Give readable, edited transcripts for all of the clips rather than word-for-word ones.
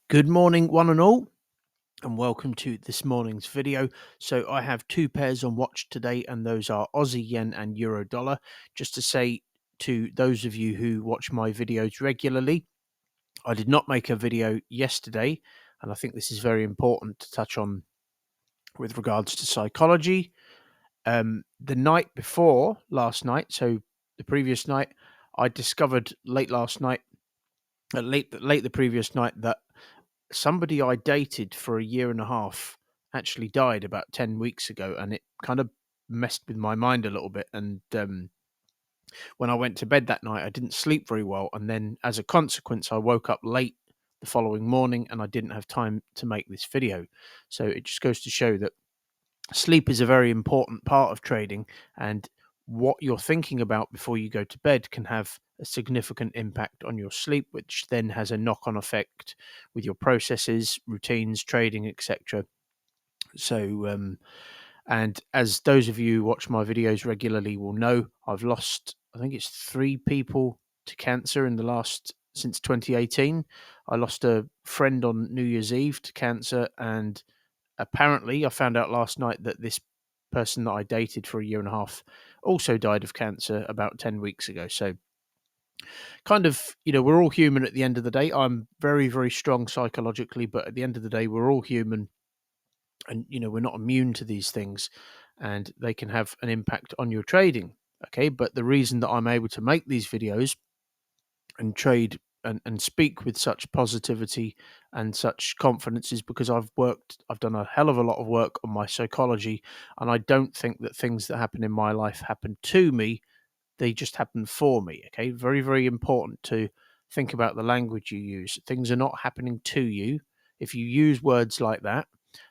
Good morning, one and all, and welcome to this morning's video. So I have two pairs on watch today, and those are Aussie yen and euro dollar. Just to say to those of you who watch my videos regularly, I did not make a video yesterday, and I think this is very important to touch on with regards to psychology. The night before last night, so the previous night, I discovered late last night, late the previous night, that somebody I dated for a year and a half actually died about 10 weeks ago, and it kind of messed with my mind a little bit. And when I went to bed that night, I didn't sleep very well. And then as a consequence, I woke up late the following morning and I didn't have time to make this video. So it just goes to show that sleep is a very important part of trading, and what you're thinking about before you go to bed can have a significant impact on your sleep, which then has a knock-on effect with your processes, routines, trading, etc. So and as those of you who watch my videos regularly will know, I've lost, I think it's 3 people to cancer in the last since 2018. I lost a friend on New Year's Eve to cancer, and apparently I found out last night that this person that I dated for a year and a half also died of cancer about 10 weeks ago. So kind of, we're all human at the end of the day. I'm very, very strong psychologically, but at the end of the day, we're all human, and, we're not immune to these things, and they can have an impact on your trading. Okay. But the reason that I'm able to make these videos and trade and speak with such positivity and such confidence is because I've done a hell of a lot of work on my psychology, and I don't think that things that happen in my life happen to me, they just happen for me. Okay, very, very important to think about the language you use. Things are not happening to you. If you use words like that,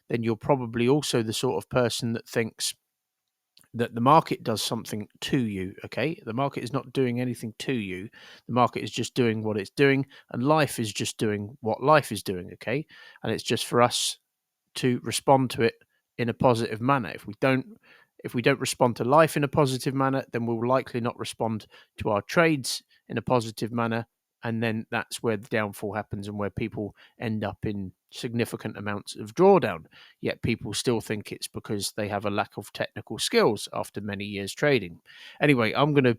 then you're probably also the sort of person that thinks that the market does something to you. Okay, the market is not doing anything to you. The market is just doing what it's doing, and life is just doing what life is doing. Okay, and it's just for us to respond to it in a positive manner. If we don't respond to life in a positive manner, then we'll likely not respond to our trades in a positive manner, and then that's where the downfall happens and where people end up in significant amounts of drawdown. Yet people still think it's because they have a lack of technical skills after many years trading. Anyway, I'm going to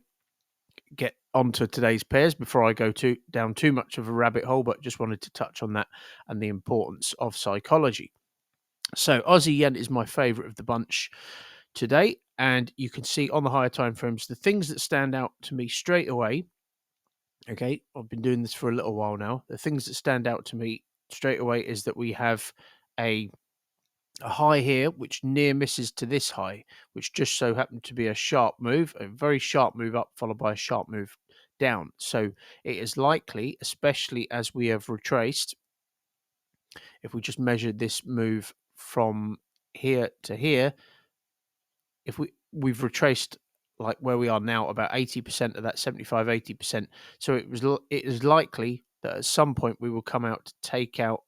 get onto today's pairs before I go down too much of a rabbit hole, but just wanted to touch on that and the importance of psychology. So Aussie yen is my favorite of the bunch today, and you can see on the higher time frames the things that stand out to me straight away. Okay, I've been doing this for a little while now. The things that stand out to me straight away is that we have a high here which near misses to this high, which just so happened to be a sharp move, a very sharp move up followed by a sharp move down. So it is likely, especially as we have retraced, if we just measured this move from here to here, if we've retraced like where we are now about 80% of that 75-80%. So it is likely that at some point we will come up to take out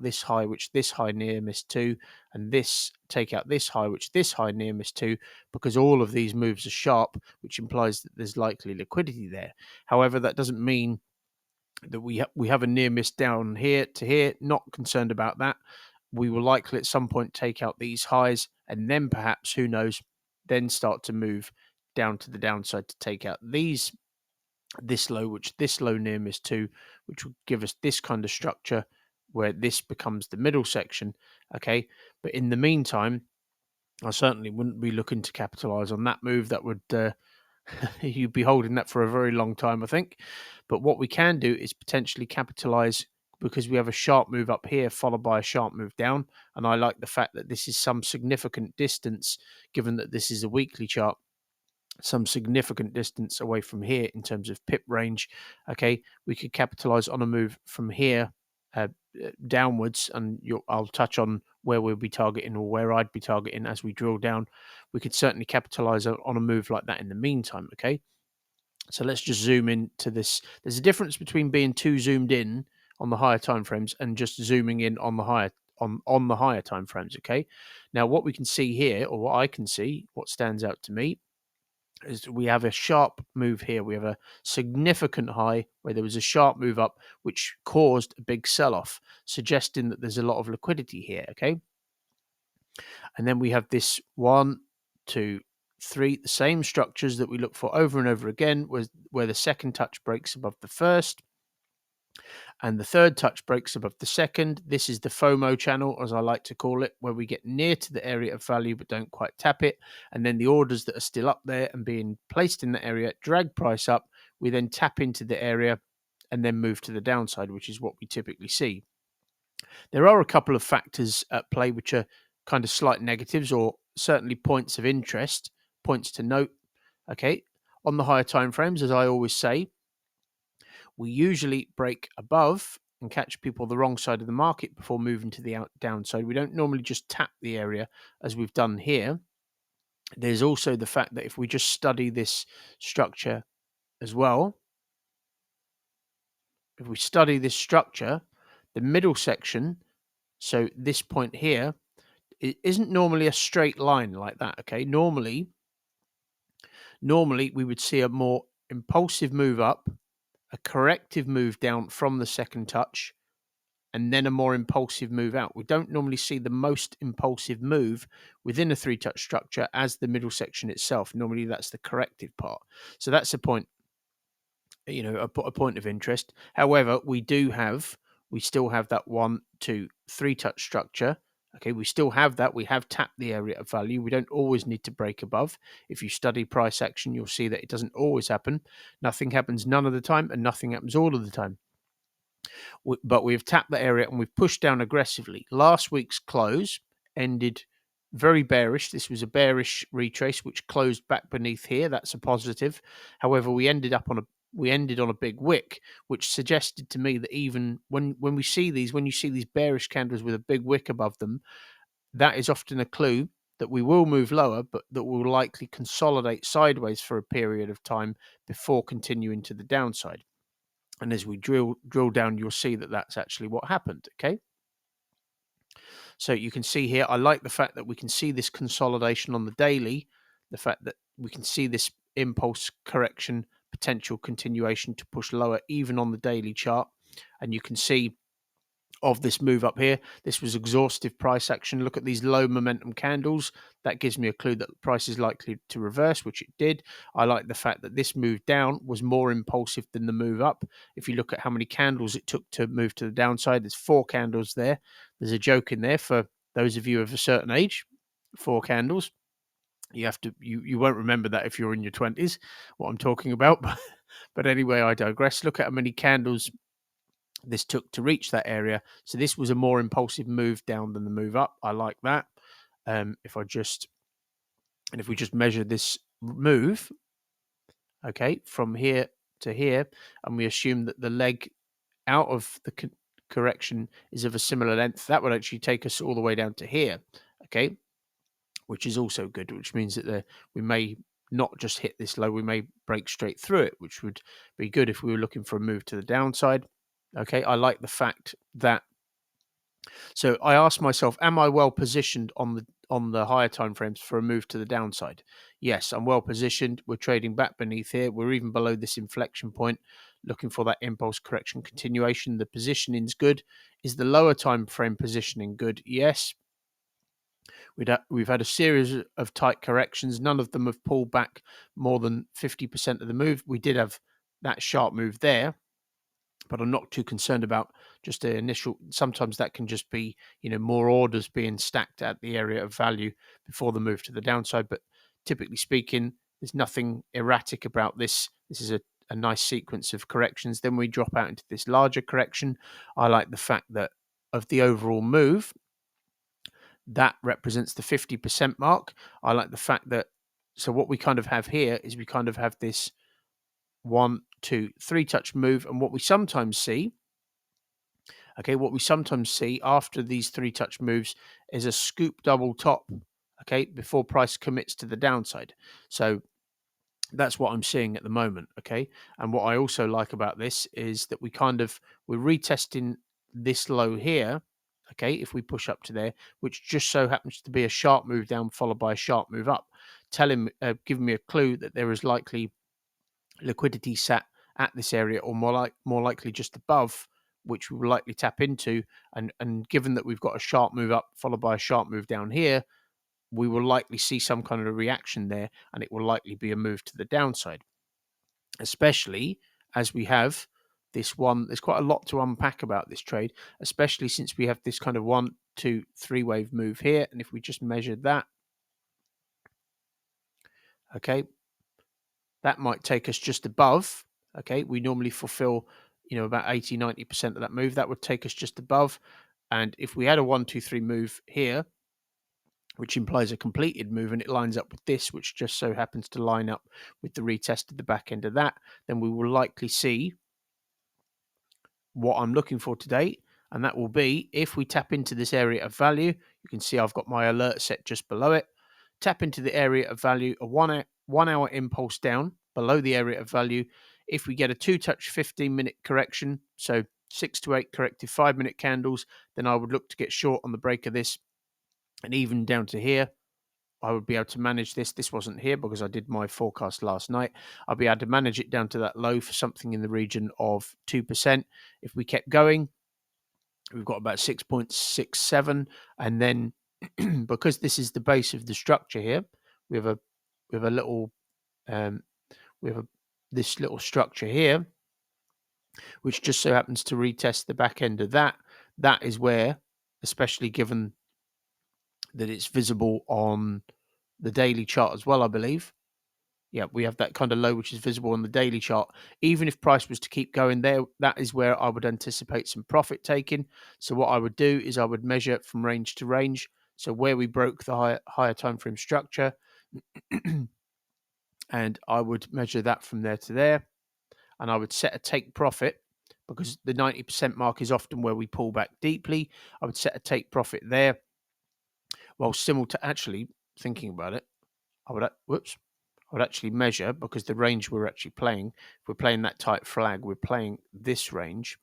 this high, which this high near missed to, and this take out this high, which this high near missed to, because all of these moves are sharp, which implies that there's likely liquidity there. However, that doesn't mean that we have a near miss down here to here. Not concerned about that. We will likely at some point take out these highs, and then perhaps, who knows, then start to move down to the downside to take out this low, which this low near miss to, which will give us this kind of structure where this becomes the middle section. Okay, but in the meantime, I certainly wouldn't be looking to capitalize on that move. That would you'd be holding that for a very long time, I think. But what we can do is potentially capitalize, because we have a sharp move up here followed by a sharp move down. And I like the fact that this is some significant distance, given that this is a weekly chart, some significant distance away from here in terms of pip range. Okay, we could capitalize on a move from here downwards, and I'll touch on where we'll be targeting, or where I'd be targeting as we drill down. We could certainly capitalize on a move like that in the meantime. Okay, so let's just zoom in to this. There's a difference between being too zoomed in on the higher time frames and just zooming in on the higher time frames. Okay, now what we can see here, or what I can see, what stands out to me, is we have a sharp move here. We have a significant high where there was a sharp move up, which caused a big sell-off, suggesting that there's a lot of liquidity here. Okay. And then we have this 1, 2, 3, the same structures that we look for over and over again, was where the second touch breaks above the first and the third touch breaks above the second. This is the FOMO channel, as I like to call it, where we get near to the area of value but don't quite tap it. And then the orders that are still up there and being placed in the area drag price up. We then tap into the area and then move to the downside, which is what we typically see. There are a couple of factors at play which are kind of slight negatives, or certainly points of interest, points to note. Okay, on the higher time frames, as I always say, we usually break above and catch people the wrong side of the market before moving to the downside. We don't normally just tap the area as we've done here. There's also the fact that if we just study this structure as well, if we study this structure, the middle section, so this point here, it isn't normally a straight line like that. Okay, normally we would see a more impulsive move up, a corrective move down from the second touch, and then a more impulsive move out. We don't normally see the most impulsive move within a three touch structure as the middle section itself. Normally that's the corrective part. So that's a point, a point of interest. However, we still have that 1, 2, 3 touch structure. Okay, we still have that. We have tapped the area of value. We don't always need to break above. If you study price action, you'll see that it doesn't always happen. Nothing happens none of the time, and nothing happens all of the time. But we've tapped the area and we've pushed down aggressively. Last week's close ended very bearish. This was a bearish retrace which closed back beneath here. That's a positive. However, we ended on a big wick, which suggested to me that even when you see these bearish candles with a big wick above them, that is often a clue that we will move lower, but that will likely consolidate sideways for a period of time before continuing to the downside. And as we drill down, you'll see that that's actually what happened. Okay. So you can see here, I like the fact that we can see this consolidation on the daily, the fact that we can see this impulse correction potential continuation to push lower even on the daily chart. And you can see of this move up here, this was exhaustive price action. Look at these low momentum candles. That gives me a clue that the price is likely to reverse, which it did. I like the fact that this move down was more impulsive than the move up. If you look at how many candles it took to move to the downside, there's 4 candles there. There's a joke in there for those of you of a certain age. 4 candles. You won't remember that if you're in your 20s, what I'm talking about. But anyway, I digress. Look at how many candles this took to reach that area. So this was a more impulsive move down than the move up. I like that. If we just measure this move, okay, from here to here, and we assume that the leg out of the correction is of a similar length, that would actually take us all the way down to here, okay, which is also good, which means that we may not just hit this low, we may break straight through it, which would be good if we were looking for a move to the downside. Okay, I like the fact that. So I asked myself, am I well positioned on the higher time frames for a move to the downside? Yes, I'm well positioned. We're trading back beneath here. We're even below this inflection point, looking for that impulse correction continuation. The positioning's good. Is the lower time frame positioning good? Yes. We've had a series of tight corrections. None of them have pulled back more than 50% of the move. We did have that sharp move there, but I'm not too concerned about just the initial. Sometimes that can just be, more orders being stacked at the area of value before the move to the downside. But typically speaking, there's nothing erratic about this. This is a nice sequence of corrections. Then we drop out into this larger correction. I like the fact that of the overall move, that represents the 50% mark. I like the fact that, so what we kind of have here is we kind of have this 1, 2, 3 touch move. And what we sometimes see after these 3 touch moves is a scoop double top, okay, before price commits to the downside. So that's what I'm seeing at the moment, okay. And what I also like about this is that we're retesting this low here, okay, if we push up to there, which just so happens to be a sharp move down followed by a sharp move up. giving me a clue that there is likely liquidity sat at this area, or more likely just above, which we will likely tap into. And given that we've got a sharp move up followed by a sharp move down here, we will likely see some kind of a reaction there, and it will likely be a move to the downside, especially as we have this one. There's quite a lot to unpack about this trade, especially since we have this kind of 1, 2, 3 wave move here. And if we just measure that, okay, that might take us just above. Okay, we normally fulfill, about 80-90% of that move. That would take us just above. And if we had a 1, 2, 3 move here, which implies a completed move, and it lines up with this, which just so happens to line up with the retest at the back end of that, then we will likely see what I'm looking for today. And that will be, if we tap into this area of value, you can see I've got my alert set just below it. Tap into the area of value, a 1 hour impulse down below the area of value. If we get a 2-touch 15-minute correction, so 6 to 8 corrective 5-minute candles, then I would look to get short on the break of this. And even down to here, I would be able to manage this. This wasn't here because I did my forecast last night. I'll be able to manage it down to that low for something in the region of 2%. If we kept going, we've got about 6.67. And then because this is the base of the structure here, we have a little this little structure here, which just so happens to retest the back end of that. That is where, especially given that it's visible on the daily chart as well, I believe. Yeah, we have that kind of low, which is visible on the daily chart. Even if price was to keep going there, that is where I would anticipate some profit taking. So what I would do is I would measure from range to range. So where we broke the higher time frame structure, and I would measure that from there to there, and I would set a take profit, because the 90% mark is often where we pull back deeply. I would set a take profit there, while actually thinking about it, I would actually measure, because the range we're actually playing, if we're playing that tight flag, we're playing this range.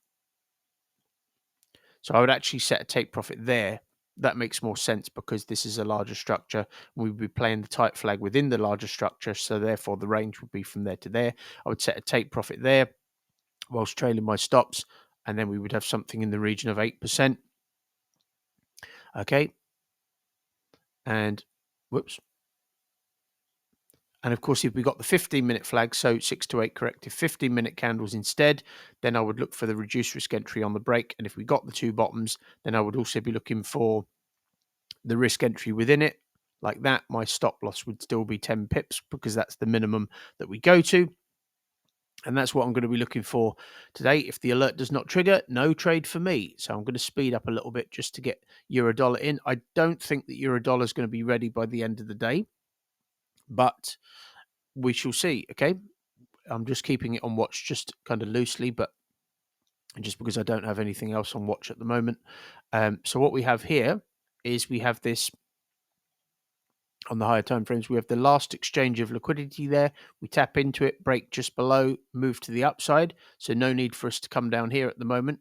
So I would actually set a take profit there. That makes more sense because this is a larger structure. We would be playing the tight flag within the larger structure. So therefore the range would be from there to there. I would set a take profit there whilst trailing my stops. And then we would have something in the region of 8%. Okay. And And of course, if we got the 15-minute flag, so 6 to 8 corrective 15-minute candles instead, then I would look for the reduced risk entry on the break. And if we got the two bottoms, then I would also be looking for the risk entry within it. Like that, my stop loss would still be 10 pips because that's the minimum that we go to. And that's what I'm going to be looking for today. If the alert does not trigger, no trade for me. So I'm going to speed up a little bit just to get euro dollar in. I don't think that euro dollar is going to be ready by the end of the day, but we shall see. Okay, I'm just keeping it on watch just kind of loosely, but just because I don't have anything else on watch at the moment. So what we have here is we have this on the higher time frames. We have the last exchange of liquidity there. We tap into it, break just below, move to the upside. So no need for us to come down here at the moment.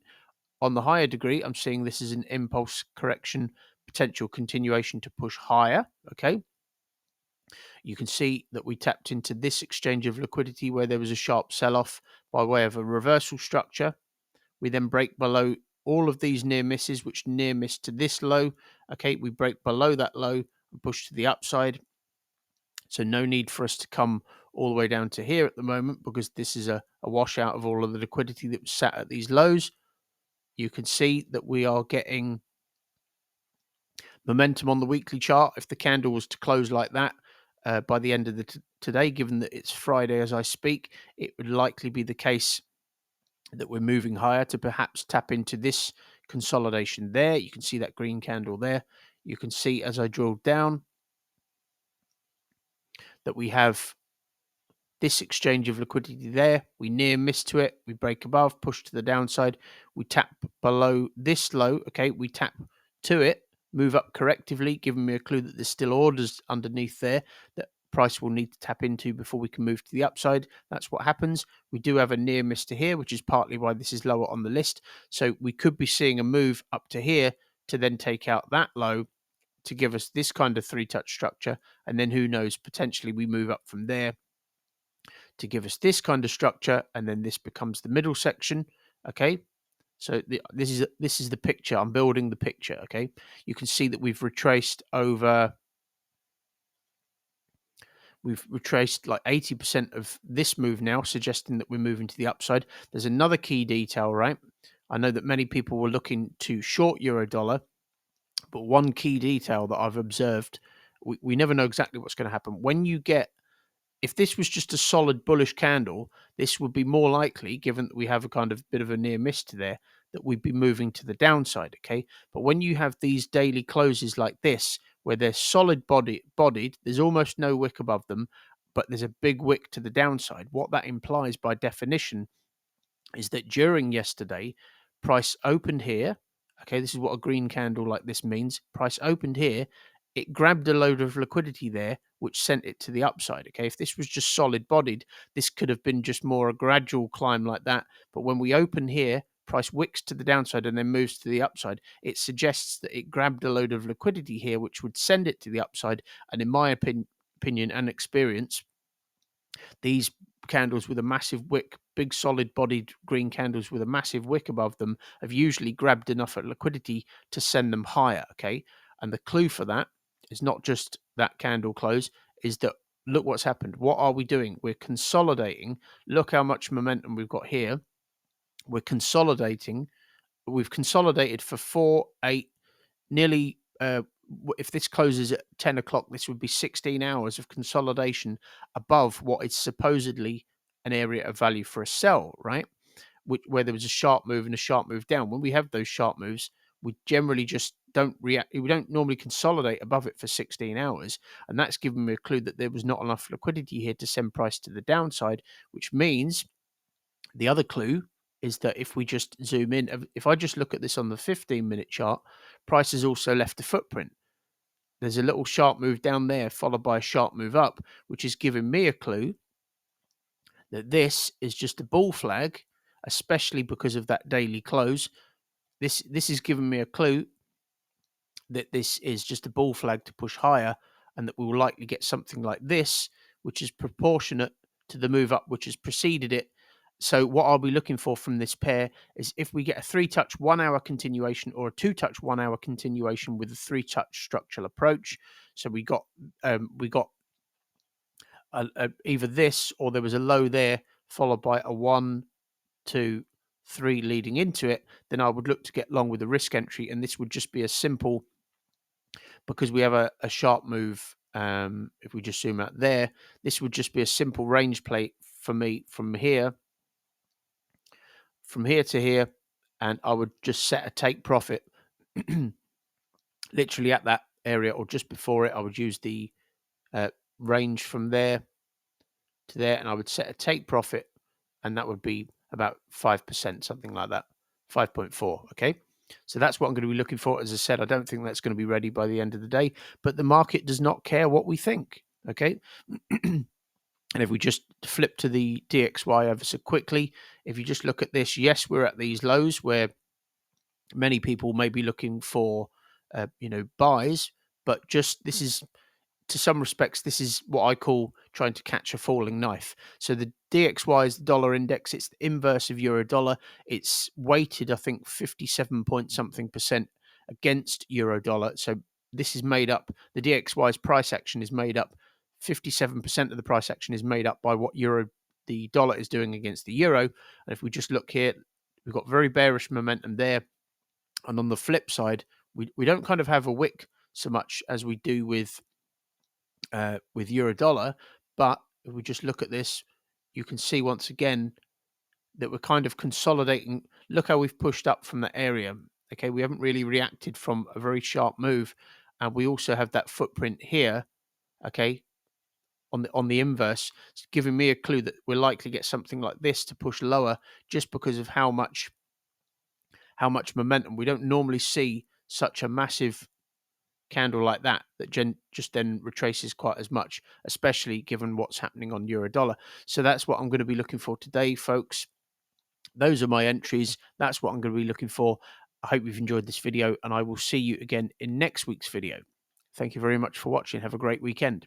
On the higher degree, I'm seeing this as an impulse correction, potential continuation to push higher. Okay. You can see that we tapped into this exchange of liquidity where there was a sharp sell-off by way of a reversal structure. We then break below all of these near misses, which near miss to this low. Okay, we break below that low and push to the upside. So no need for us to come all the way down to here at the moment because this is a washout of all of the liquidity that was sat at these lows. You can see that we are getting momentum on the weekly chart. If the candle was to close like that by the end of today, given that it's Friday as I speak, it would likely be the case that we're moving higher to perhaps tap into this consolidation there. You can see that green candle there. You can see as I drill down that we have this exchange of liquidity there. We near miss to it. We break above, push to the downside. We tap below this low. Okay, we tap to it, move up correctively, giving me a clue that there's still orders underneath there that price will need to tap into before we can move to the upside. That's what happens. We do have a near miss to here, which is partly why this is lower on the list. So we could be seeing a move up to here to then take out that low to give us this kind of 3-touch structure, and then who knows, potentially we move up from there to give us this kind of structure, and then this becomes the middle section. Okay, so this is the picture. I'm building the picture. Okay, you can see that we've retraced over. We've retraced like 80% of this move now, suggesting that we're moving to the upside. There's another key detail, right? I know that many people were looking to short euro dollar, but one key detail that I've observed, we never know exactly what's going to happen. When you get, if this was just a solid bullish candle, this would be more likely, given that we have a kind of bit of a near miss to there, that we'd be moving to the downside. Okay, but when you have these daily closes like this, where they're solid bodied, there's almost no wick above them, but there's a big wick to the downside. What that implies by definition is that during yesterday, price opened here. Okay, this is what a green candle like this means. Price opened here. It grabbed a load of liquidity there, which sent it to the upside. Okay, if this was just solid bodied, this could have been just more a gradual climb like that. But when we open here, price wicks to the downside and then moves to the upside. It suggests that it grabbed a load of liquidity here, which would send it to the upside. And in my opinion and experience, these candles with a massive wick, big solid bodied green candles with a massive wick above them, have usually grabbed enough liquidity to send them higher. Okay, and the clue for that is not just that candle close, is that look what's happened. What are we doing? We're consolidating. Look how much momentum we've got here. We're consolidating. We've consolidated for 4, 8, nearly if this closes at 10 o'clock, this would be 16 hours of consolidation above what is supposedly an area of value for a sell, right? Where there was a sharp move and a sharp move down. When we have those sharp moves, we generally just don't react. We don't normally consolidate above it for 16 hours. And that's given me a clue that there was not enough liquidity here to send price to the downside, which means the other clue is that if we just zoom in, if I just look at this on the 15-minute chart, price has also left a footprint. There's a little sharp move down there followed by a sharp move up, which is giving me a clue that this is just a bull flag, especially because of that daily close. This is giving me a clue that this is just a bull flag to push higher, and that we will likely get something like this, which is proportionate to the move up which has preceded it. So what I'll be looking for from this pair is if we get a 3-touch 1 hour continuation or a 2-touch 1 hour continuation with a 3-touch structural approach. So we got either this, or there was a low there followed by a 1, 2, 3 leading into it. Then I would look to get long with a risk entry, and this would just be a simple, because we have a sharp move. If we just zoom out there, this would just be a simple range play for me from here to here, and I would just set a take profit literally at that area or just before it. I would use the range from there to there, and I would set a take profit, and that would be about 5%, something like that, 5.4. Okay, so that's what I'm going to be looking for. As I said, I don't think that's going to be ready by the end of the day, but the market does not care what we think. Okay. And if we just flip to the DXY ever so quickly, if you just look at this, yes, we're at these lows where many people may be looking for, buys, but just this is, to some respects, this is what I call trying to catch a falling knife. So the DXY is the dollar index. It's the inverse of euro dollar. It's weighted, I think, 57 point something percent against euro dollar. So this is made up, the DXY's price action is made up, 57% of the price action is made up by what the dollar is doing against the euro. And if we just look here, we've got very bearish momentum there. And on the flip side, we don't kind of have a wick so much as we do with euro dollar, but if we just look at this, you can see once again that we're kind of consolidating. Look how we've pushed up from that area. Okay, we haven't really reacted from a very sharp move, and we also have that footprint here. Okay, on the inverse, it's giving me a clue that we'll likely get something like this to push lower, just because of how much momentum. We don't normally see such a massive candle like that just then retraces quite as much, especially given what's happening on euro dollar. So that's what I'm going to be looking for today, folks. Those are my entries. That's what I'm going to be looking for. I hope you've enjoyed this video, and I will see you again in next week's video. Thank you very much for watching. Have a great weekend.